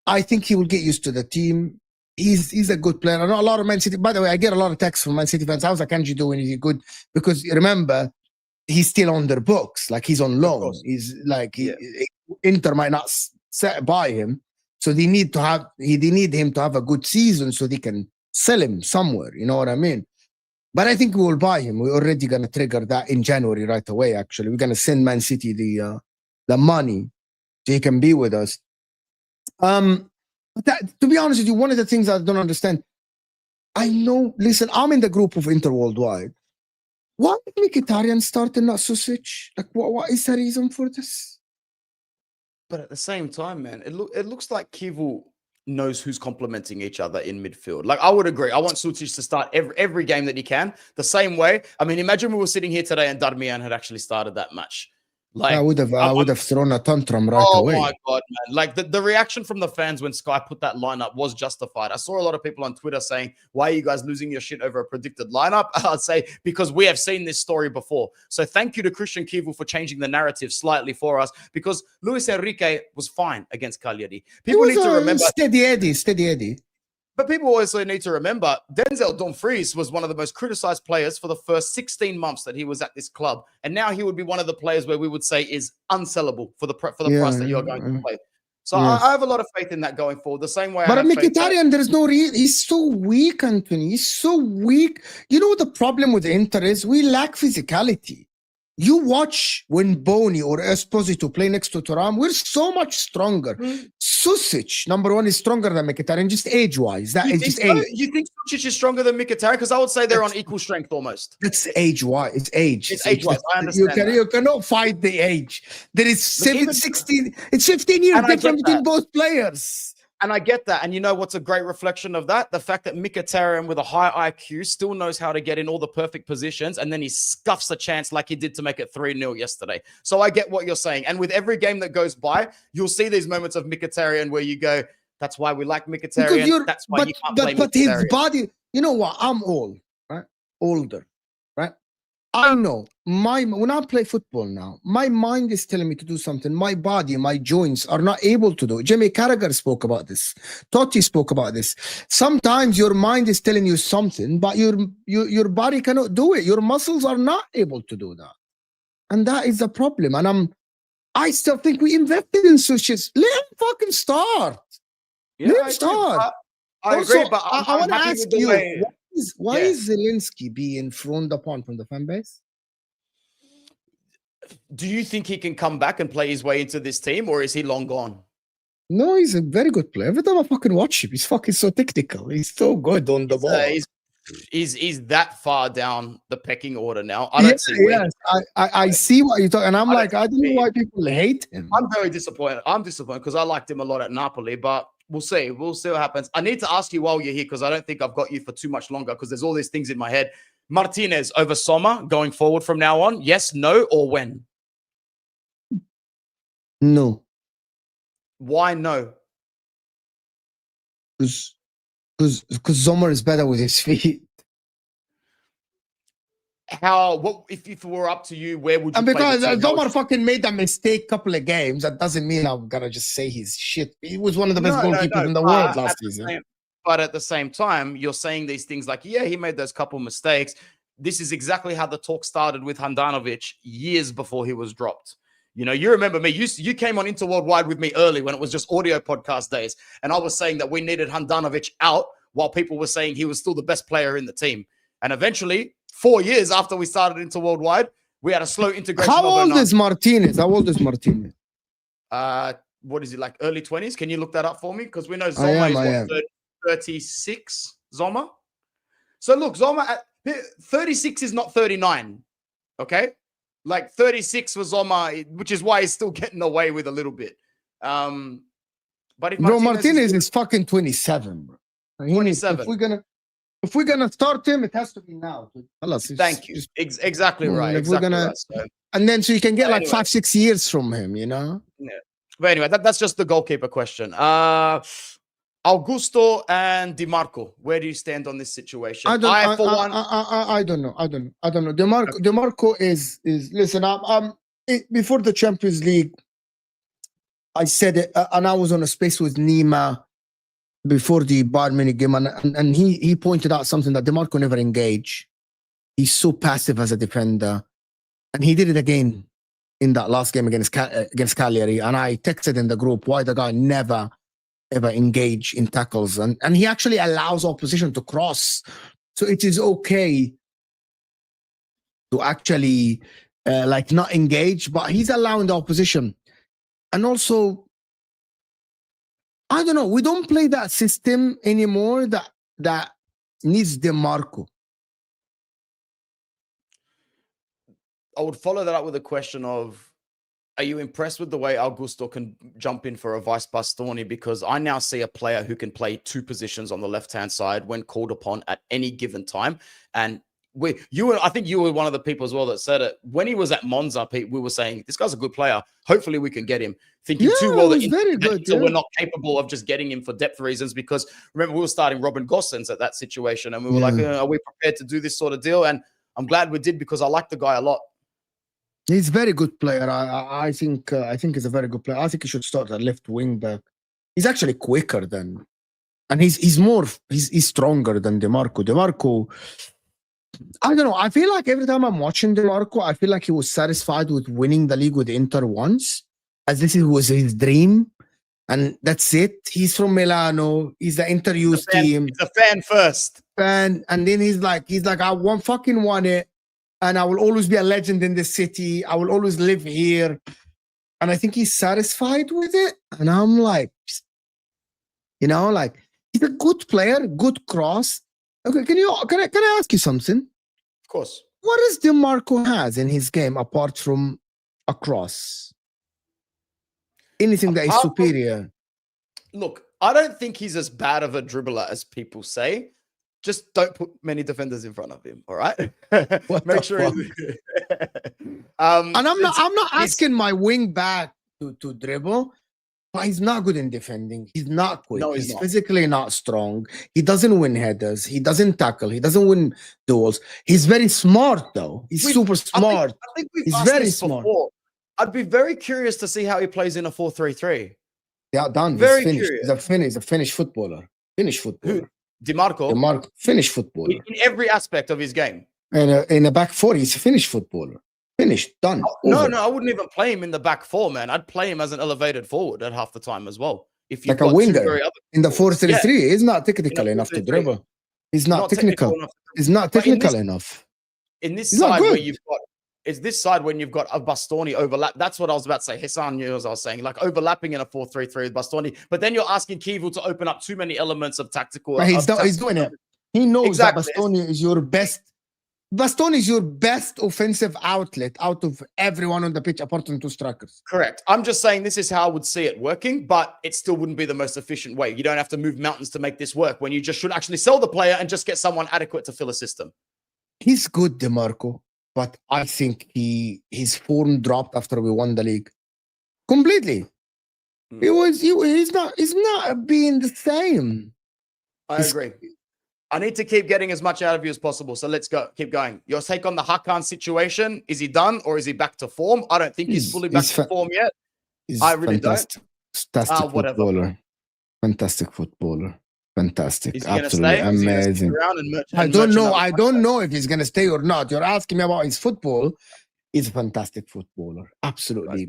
I think he will get used to the team. He's a good player. I know a lot of Man City. By the way, I get a lot of texts from Man City fans. How's Akanji doing? Is he good? Because remember, he's still on their books. Like, he's on loan. He's like, Inter might not buy him. So they need him to have a good season so they can sell him somewhere. You know what I mean? But I think we will buy him. We're already going to trigger that in January right away, actually. We're going to send Man City the money so he can be with us. To be honest with you, one of the things I don't understand, I know, listen, I'm in the group of Inter Worldwide. Why did Mkhitaryan start and not Susic? Like, what is the reason for this? But at the same time, man, it looks like Chivu knows who's complementing each other in midfield. Like, I would agree. I want Susic to start every game that he can. The same way. I mean, imagine we were sitting here today and Darmian had actually started that match. Like I would have thrown a tantrum right oh away. my God, man. Like the reaction from the fans when Sky put that lineup was justified. I saw a lot of people on Twitter saying, why are you guys losing your shit over a predicted lineup? I'd say, because we have seen this story before. So thank you to Christian Chivu for changing the narrative slightly for us, because Luis Enrique was fine against Cagliari. People need to remember. Steady Eddie. But people also need to remember Denzel Dumfries was one of the most criticized players for the first 16 months that he was at this club. And now he would be one of the players where we would say is unsellable for the price that you're going to play. So I have a lot of faith in that going forward. The same way but I have faith Mkhitaryan, there's no reason. He's so weak, Anthony. He's so weak. You know what the problem with Inter is? We lack physicality. You watch when Boni or Esposito play next to Thuram, we're so much stronger. Susic, number one, is stronger than Mkhitaryan, just age-wise. That is just age. You think Susic is stronger than Mkhitaryan? Because I would say they're on equal strength almost. That's age-wise. It's age. It's age-wise. I understand. You cannot fight the age. There is 16. It's 15 years difference between both players. And I get that. And you know what's a great reflection of that? The fact that Mkhitaryan with a high IQ still knows how to get in all the perfect positions, and then he scuffs a chance like he did to make it 3-0 yesterday. So I get what you're saying. And with every game that goes by, you'll see these moments of Mkhitaryan where you go, that's why we like Mkhitaryan. That's why you can't play But Mkhitaryan. his body, you know what? I'm old, right? Older, right? I know when I play football now, my mind is telling me to do something. My body, my joints are not able to do it. Jimmy Carragher spoke about this. Totti spoke about this. Sometimes your mind is telling you something, but your body cannot do it. Your muscles are not able to do that. And that is the problem. And I still think we invested in Sushis. Let him fucking start. Let him start. I agree, but I want to ask you, why is Zelensky being frowned upon from the fan base? Do you think he can come back and play his way into this team, or is he long gone? No, he's a very good player. Every time I fucking watch him, he's fucking so technical. He's so good on the ball. He's that far down the pecking order now. I don't see. Yes, I see what you're talking, and I'm I don't know why people hate him. I'm very disappointed. I'm disappointed because I liked him a lot at Napoli, but we'll see. We'll see what happens. I need to ask you while you're here, because I don't think I've got you for too much longer, because there's all these things in my head. Martinez over Sommer going forward from now on? Yes, no, or when? No. Why no? Because Sommer is better with his feet. What if it were up to you, where would you? And because Sommer fucking made a mistake couple of games, that doesn't mean I'm gonna just say he's shit. He was one of the best goalkeepers in the world last season. But at the same time, you're saying these things like, yeah, he made those couple mistakes. This is exactly how the talk started with Handanovic years before he was dropped. You know, you remember me. You came on Inter Worldwide with me early when it was just audio podcast days, and I was saying that we needed Handanovic out while people were saying he was still the best player in the team. And eventually, 4 years after we started Inter Worldwide, we had a slow integration. How old is Martinez? What is he, like early 20s? Can you look that up for me? Because we know Zoma is 36. Zoma. So look, Zoma at 36 is not 39. Okay. Like 36 was Zoma, which is why he's still getting away with a little bit. But if Martinez is fucking 27, bro. 27. If we're gonna start him, it has to be now. Thank you. Exactly right. Exactly right. So, and then so you can get like 5-6 years from him, you know. Yeah. But anyway, that's just the goalkeeper question. Augusto and Di Marco, where do you stand on this situation? I don't know. Di Marco is listen. Before the Champions League, I said it, and I was on a space with Nima before the Bayern Munich game, and he pointed out something that Di Marco never engage. He's so passive as a defender, and he did it again in that last game against Cagliari. And I texted in the group why the guy never ever engage in tackles, and he actually allows opposition to cross. So it is okay to actually like not engage, but he's allowing the opposition. And also, I don't know, we don't play that system anymore that needs Di Marco. I would follow that up with a question of, are you impressed with the way Augusto can jump in for a Vice Bastoni? Because I now see a player who can play two positions on the left-hand side when called upon at any given time. And I think you were one of the people as well that said it when he was at Monza. Pete, we were saying this guy's a good player. Hopefully, we can get him. Thinking too well that very good. we're not capable of just getting him for depth reasons. Because remember, we were starting Robin Gosens at that situation, and we were like, "Are we prepared to do this sort of deal?" And I'm glad we did because I like the guy a lot. He's a very good player. I think he's a very good player. I think he should start at left wing back. He's actually quicker than, and he's stronger than DeMarco. DeMarco, I don't know. I feel like every time I'm watching DeMarco, I feel like he was satisfied with winning the league with Inter once, as this was his dream, and that's it. He's from Milano. He's the Inter youth team. He's a fan first. And then he's like, I fucking want it. And I will always be a legend in this city. I will always live here. And I think he's satisfied with it. And I'm like, like he's a good player, good cross. Okay, can I ask you something? Of course. What does DeMarco has in his game apart from a cross? Anything that is superior? Look, I don't think he's as bad of a dribbler as people say. Just don't put many defenders in front of him. All right. Make sure. And I'm not asking my wing back to dribble, but he's not good in defending. He's not quick. No, he's physically not strong. He doesn't win headers. He doesn't tackle. He doesn't win duels. He's very smart though. He's super smart. I think he's very smart. Before. I'd be very curious to see how he plays in a 4-3-3. Yeah, done. Very he's curious. He's a Finnish footballer. Finnish footballer. DeMarco, Finnish footballer. In every aspect of his game. And in a back four, he's a Finnish footballer. Finished, done. No, I wouldn't even play him in the back four, man. I'd play him as an elevated forward at half the time as well. If you like a winger in the 4-3-3, he's not technical enough to dribble. He's not technical. He's not technical enough. In this side where you've got, it's this side when you've got a Bastoni overlap. That's what I was about to say. Hassan knew as I was saying, like overlapping in a 4-3-3 with Bastoni. But then you're asking Chivu to open up too many elements of tactical. But he's doing it. He knows that Bastoni is your best. Bastoni is your best offensive outlet out of everyone on the pitch apart from two strikers. Correct. I'm just saying this is how I would see it working, but it still wouldn't be the most efficient way. You don't have to move mountains to make this work when you just should actually sell the player and just get someone adequate to fill a system. He's good, DeMarco. But I think his form dropped after we won the league completely. He's not being the same. I agree. I need to keep getting as much out of you as possible. So let's go. Keep going. Your take on the Hakan situation. Is he done or is he back to form? I don't think he's fully back to form yet. I really don't. Fantastic footballer. Fantastic footballer. Fantastic. Absolutely amazing. I don't know if he's going to stay or not. You're asking me about his football. He's a fantastic footballer. Absolutely.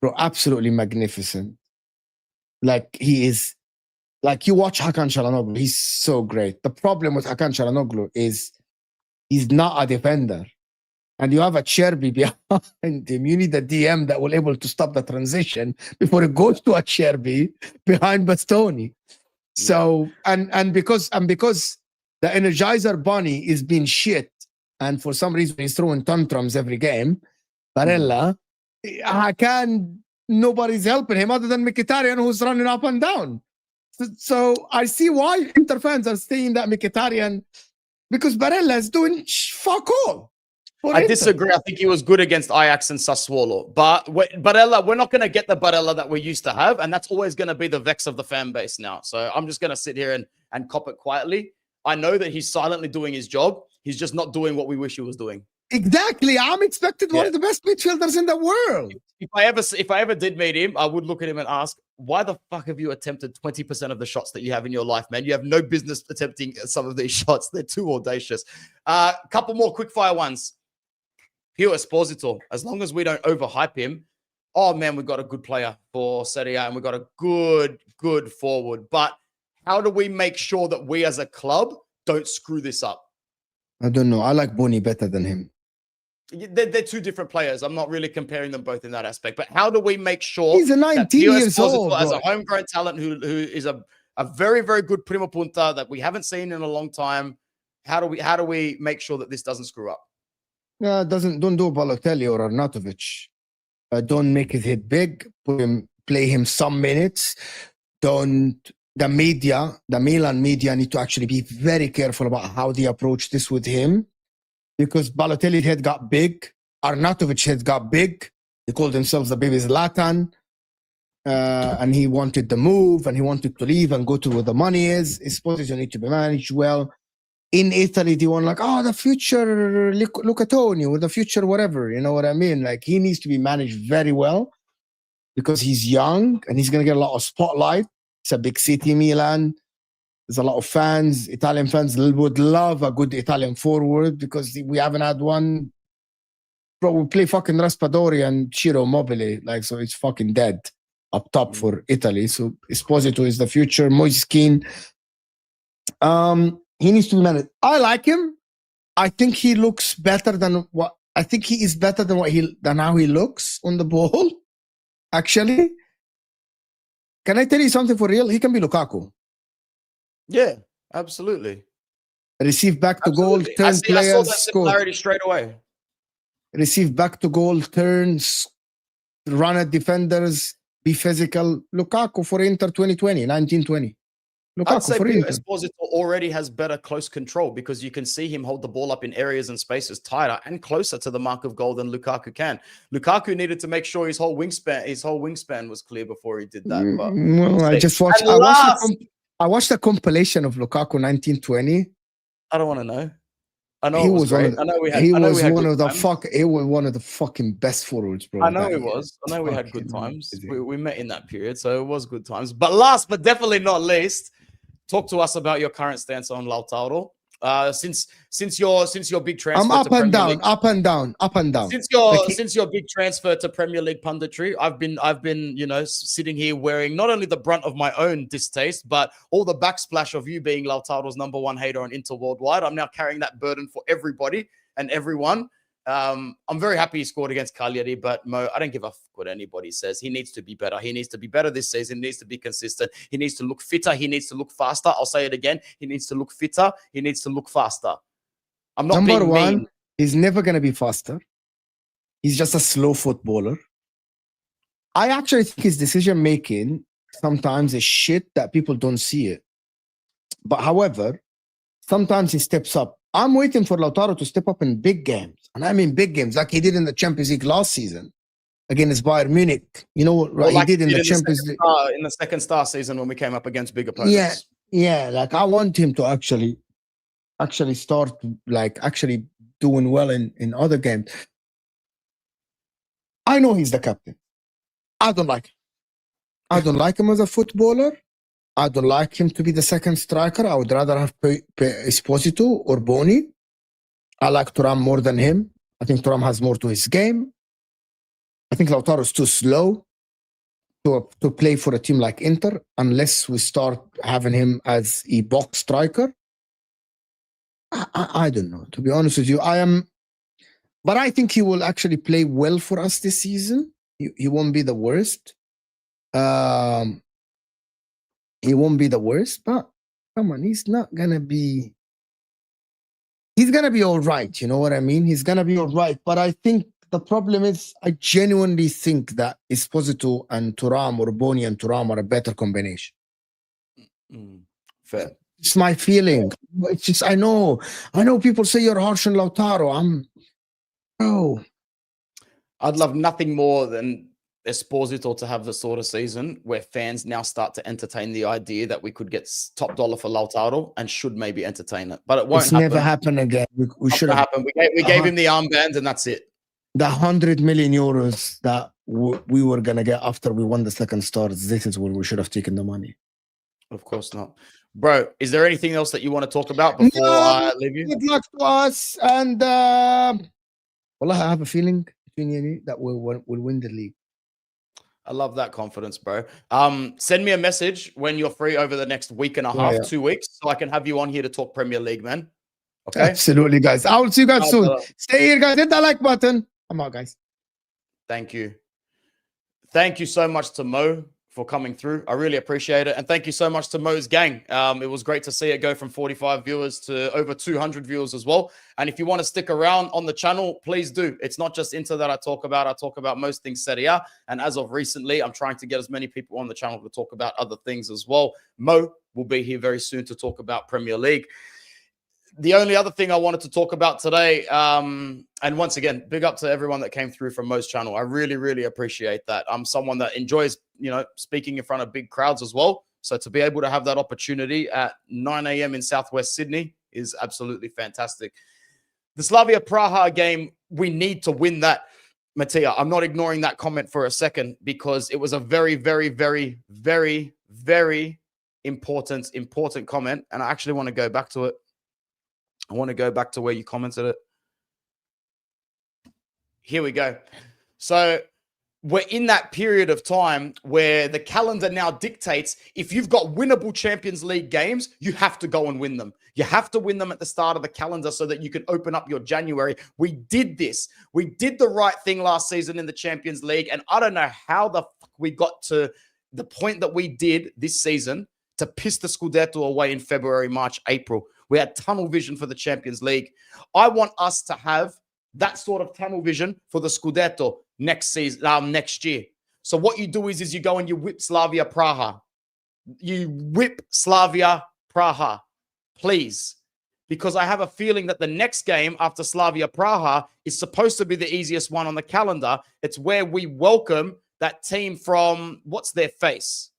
Bro, absolutely magnificent. Like he is. Like you watch Hakan Çalhanoğlu, he's so great. The problem with Hakan Çalhanoğlu is he's not a defender. And you have a Cherby behind him. You need a DM that will able to stop the transition before it goes to a Cherby behind Bastoni. So and because the Energizer Bunny is being shit, and for some reason he's throwing tantrums every game, Barella, nobody's helping him other than Mkhitaryan who's running up and down. So I see why Inter fans are saying that Mkhitaryan, because Barella is doing fuck all. I disagree. I think he was good against Ajax and Sassuolo. But Barella, we're not going to get the Barella that we used to have. And that's always going to be the vex of the fan base now. So I'm just going to sit here and cop it quietly. I know that he's silently doing his job. He's just not doing what we wish he was doing. Exactly. I'm expected one of the best midfielders in the world. If I ever did meet him, I would look at him and ask, why the fuck have you attempted 20% of the shots that you have in your life, man? You have no business attempting some of these shots. They're too audacious. Couple more quickfire ones. Pio Esposito, as long as we don't overhype him, oh man, we've got a good player for Serie A and we've got a good forward. But how do we make sure that we as a club don't screw this up? I don't know. I like Boni better than him. They're two different players. I'm not really comparing them both in that aspect. But how do we make sure he's a 19 years old as a homegrown talent who is a very, very good prima punta that we haven't seen in a long time? How do we make sure that this doesn't screw up? Don't do Balotelli or Arnautovic. Don't make it hit big. Play him some minutes. Don't the Milan media need to actually be very careful about how they approach this with him, because Balotelli's head got big, Arnautovic's head got big. They called themselves the baby Zlatan, and he wanted the move, and he wanted to leave and go to where the money is. His position need to be managed well. In Italy, they want like, oh, the future Lucatoni or the future whatever. You know what I mean? Like, he needs to be managed very well because he's young and he's going to get a lot of spotlight. It's a big city, Milan. There's a lot of fans. Italian fans would love a good Italian forward because we haven't had one. Bro, we play fucking Raspadori and Ciro Immobile. Like, so it's fucking dead up top for Italy. So Esposito is the future. Moise Kean. He needs to be managed. I like him. I think he looks better than what I think he is better than how he looks on the ball. Actually, can I tell you something for real? He can be Lukaku. Yeah, absolutely. Receive back to goal, turn players. I saw that similarity straight away. Receive back to goal, turns, run at defenders, be physical. Lukaku for Inter 2020, 1920. I'd say Esposito already has better close control because you can see him hold the ball up in areas and spaces tighter and closer to the mark of goal than Lukaku can. Lukaku needed to make sure his whole wingspan was clear before he did that. But well, I watched a compilation of Lukaku 1920. I don't want to know. I know he was great. He was one of the fucking best forwards, bro. I know he was. I know we had good times. We met in that period, so it was good times. But last but definitely not least, talk to us about your current stance on Lautaro. Since your big transfer, I'm up and down, up and down, up and down. Since your big transfer to Premier League punditry, I've been sitting here wearing not only the brunt of my own distaste, but all the backsplash of you being Lautaro's #1 hater on Inter worldwide. I'm now carrying that burden for everybody and everyone. I'm very happy he scored against Cagliari, but Mo, I don't give a fuck what anybody says. He needs to be better. He needs to be better this season. He needs to be consistent. He needs to look fitter. He needs to look faster. I'll say it again. He needs to look fitter. He needs to look faster. I'm not Number being one, mean. He's never going to be faster. He's just a slow footballer. I actually think his decision-making sometimes is shit that people don't see it. But however, sometimes he steps up. I'm waiting for Lautaro to step up in big games. And I mean big games, like he did in the Champions League last season against Bayern Munich. You know what he did in the Champions League. In the second star season when we came up against big opponents. Yeah. Like I want him to actually start actually doing well in other games. I know he's the captain. I don't like him. I don't like him as a footballer. I don't like him to be the second striker. I would rather have Esposito or Boni. I like Thuram more than him. I think Thuram has more to his game. I think Lautaro is too slow to play for a team like Inter unless we start having him as a box striker. I don't know, to be honest with you. But I think he will actually play well for us this season. He won't be the worst. He won't be the worst, but come on, he's gonna be all right. You know what I mean? He's gonna be all right. But I think the problem is, I genuinely think that Esposito and Thuram or Boni and Thuram are a better combination. Fair. It's my feeling. It's just I know people say you're harsh on Lautaro. I'd love nothing more than Esposito to have the sort of season where fans now start to entertain the idea that we could get top dollar for Lautaro and should maybe entertain it, but it won't happen. Never happen again. We should have happened. We gave him the armband and that's it. The 100 million euros that we were gonna get after we won the second stars. This is where we should have taken the money. Of course not, bro. Is there anything else that you want to talk about before I leave you? Good luck to us, and I have a feeling between you and me that we'll win the league. I love that confidence, bro. Send me a message when you're free over the next week and a half, 2 weeks, so I can have you on here to talk Premier League, man. Okay? Absolutely, guys. I will see you guys soon. Stay here, guys. Hit that like button. Come on, guys. Thank you. Thank you so much to Mo for coming through. I really appreciate it. And thank you so much to Mo's gang. It was great to see it go from 45 viewers to over 200 viewers as well. And if you want to stick around on the channel, please do. It's not just Inter that I talk about. I talk about most things Serie A. And as of recently, I'm trying to get as many people on the channel to talk about other things as well. Mo will be here very soon to talk about Premier League. The only other thing I wanted to talk about today, and once again, big up to everyone that came through from Mo's channel. I really, really appreciate that. I'm someone that enjoys, speaking in front of big crowds as well. So to be able to have that opportunity at 9 a.m. in Southwest Sydney is absolutely fantastic. The Slavia Praha game, we need to win that, Mattia. I'm not ignoring that comment for a second because it was a very, very, very, very, very important comment. And I actually want to go back to it. I want to go back to where you commented it. Here we go. So we're in that period of time where the calendar now dictates if you've got winnable Champions League games, you have to go and win them. You have to win them at the start of the calendar so that you can open up your January. We did this. We did the right thing last season in the Champions League. And I don't know how the fuck we got to the point that we did this season to piss the Scudetto away in February, March, April. We had tunnel vision for the Champions League. I want us to have that sort of tunnel vision for the Scudetto next season, next year. So what you do is you go and you whip Slavia Praha. You whip Slavia Praha, please. Because I have a feeling that the next game after Slavia Praha is supposed to be the easiest one on the calendar. It's where we welcome that team from, what's their face?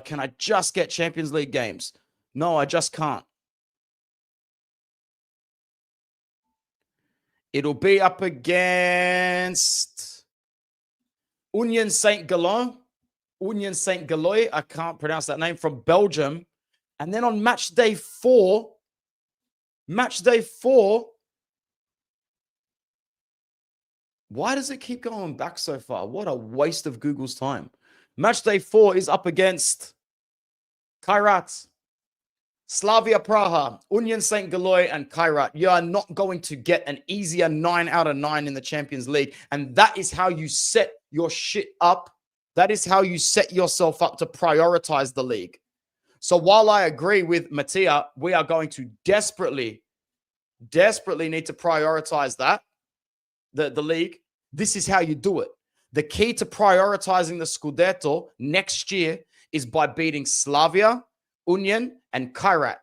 Can I just get Champions League games? No, I just can't. It'll be up against Union Saint-Gallon. Union Saint-Galois. I can't pronounce that name, from Belgium. And then on match day 4, why does it keep going back so far? What a waste of Google's time. Match day 4 is up against Kairat, Slavia Praha, Union Saint-Galois, and Kairat. You are not going to get an easier 9 out of 9 in the Champions League. And that is how you set your shit up. That is how you set yourself up to prioritize the league. So while I agree with Mattia, we are going to desperately need to prioritize that, the league. This is how you do it. The key to prioritizing the Scudetto next year is by beating Slavia, Union, and Kairat.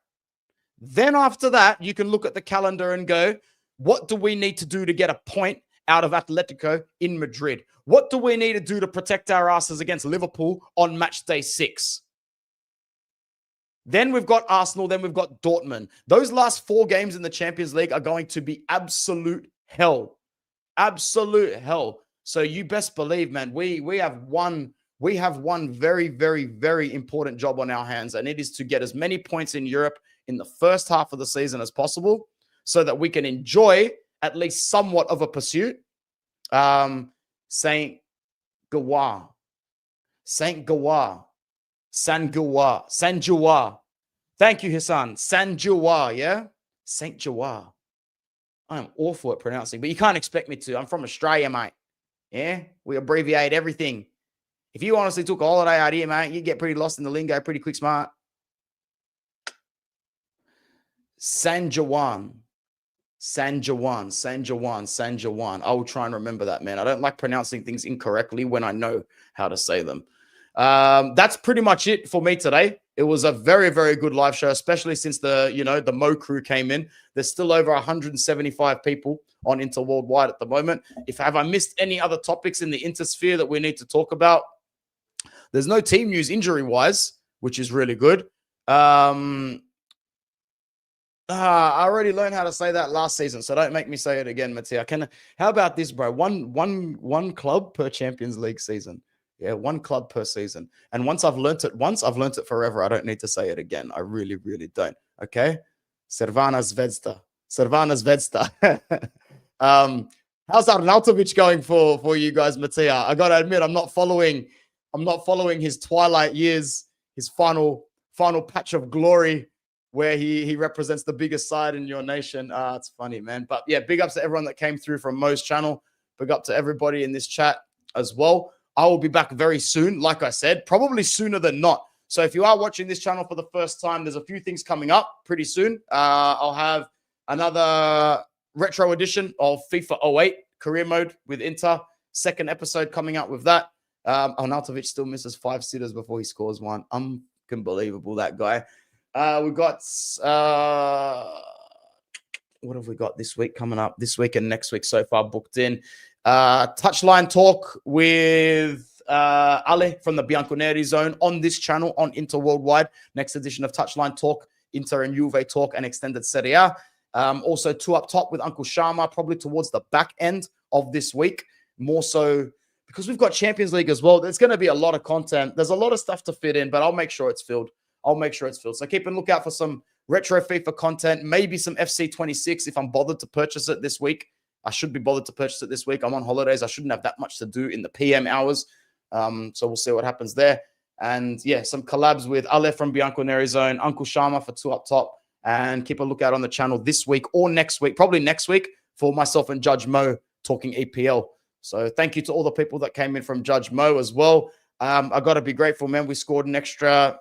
Then after that, you can look at the calendar and go, what do we need to do to get a point out of Atletico in Madrid? What do we need to do to protect our asses against Liverpool on match day 6? Then we've got Arsenal, then we've got Dortmund. Those last 4 games in the Champions League are going to be absolute hell. Absolute hell. So you best believe, man, we have one very, very, very important job on our hands, and it is to get as many points in Europe in the first half of the season as possible so that we can enjoy at least somewhat of a pursuit. Saint Gawar. Thank you, Hassan. San Jawar, yeah? Saint Jawar. I am awful at pronouncing, but you can't expect me to. I'm from Australia, mate. Yeah? We abbreviate everything. If you honestly took a holiday out here, mate, you'd get pretty lost in the lingo pretty quick, smart. San Juan. I will try and remember that, man. I don't like pronouncing things incorrectly when I know how to say them. That's pretty much it for me today. It was a very, very good live show, especially since the Mo crew came in. There's still over 175 people on Inter Worldwide at the moment. Have I missed any other topics in the Intersphere that we need to talk about? There's no team news injury-wise, which is really good. I already learned how to say that last season, so don't make me say it again, Mattia. How about this, bro? One club per Champions League season. Yeah, one club per season. And once I've learnt it I've learnt it forever. I don't need to say it again. I really, really don't. Okay? Crvena Zvezda. How's Arnautovic going for you guys, Mattia? I gotta admit, I'm not following his twilight years, his final patch of glory where he represents the biggest side in your nation. It's funny, man. But yeah, big ups to everyone that came through from Mo's channel. Big up to everybody in this chat as well. I will be back very soon, like I said, probably sooner than not. So if you are watching this channel for the first time, there's a few things coming up pretty soon. I'll have another retro edition of FIFA 08 career mode with Inter. Second episode coming out with that. Arnautovic still misses 5 sitters before he scores one. Unbelievable, that guy. We got what have we got this week coming up? This week and next week so far booked in. Touchline talk with Ale from the Bianconeri Zone on this channel on Inter Worldwide. Next edition of Touchline Talk, Inter and Juve Talk and extended Serie A. Also 2 Up Top with Uncle Sharma, probably towards the back end of this week. More so because we've got Champions League as well. There's going to be a lot of content. There's a lot of stuff to fit in, but I'll make sure it's filled. So keep a lookout for some retro FIFA content, maybe some FC 26 if I'm bothered to purchase it this week. I should be bothered to purchase it this week. I'm on holidays. I shouldn't have that much to do in the PM hours. So we'll see what happens there. And yeah, some collabs with Ale from Bianconeri Zone, Uncle Sharma for 2 Up Top. And keep a lookout on the channel this week or next week, probably next week, for myself and Judge Mo talking EPL. So thank you to all the people that came in from Judge Mo as well. I got to be grateful, man. We scored an extra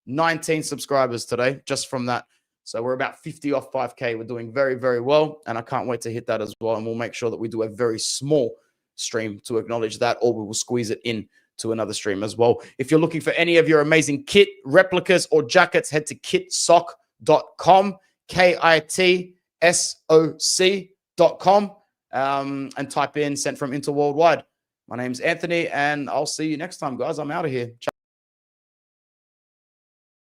19 subscribers today just from that. So we're about 50 off 5K. We're doing very, very well. And I can't wait to hit that as well. And we'll make sure that we do a very small stream to acknowledge that, or we will squeeze it in to another stream as well. If you're looking for any of your amazing kit, replicas, or jackets, head to kitsock.com, kitsoc.com, and type in "sent from Inter Worldwide." My name's Anthony, and I'll see you next time, guys. I'm out of here. Ciao.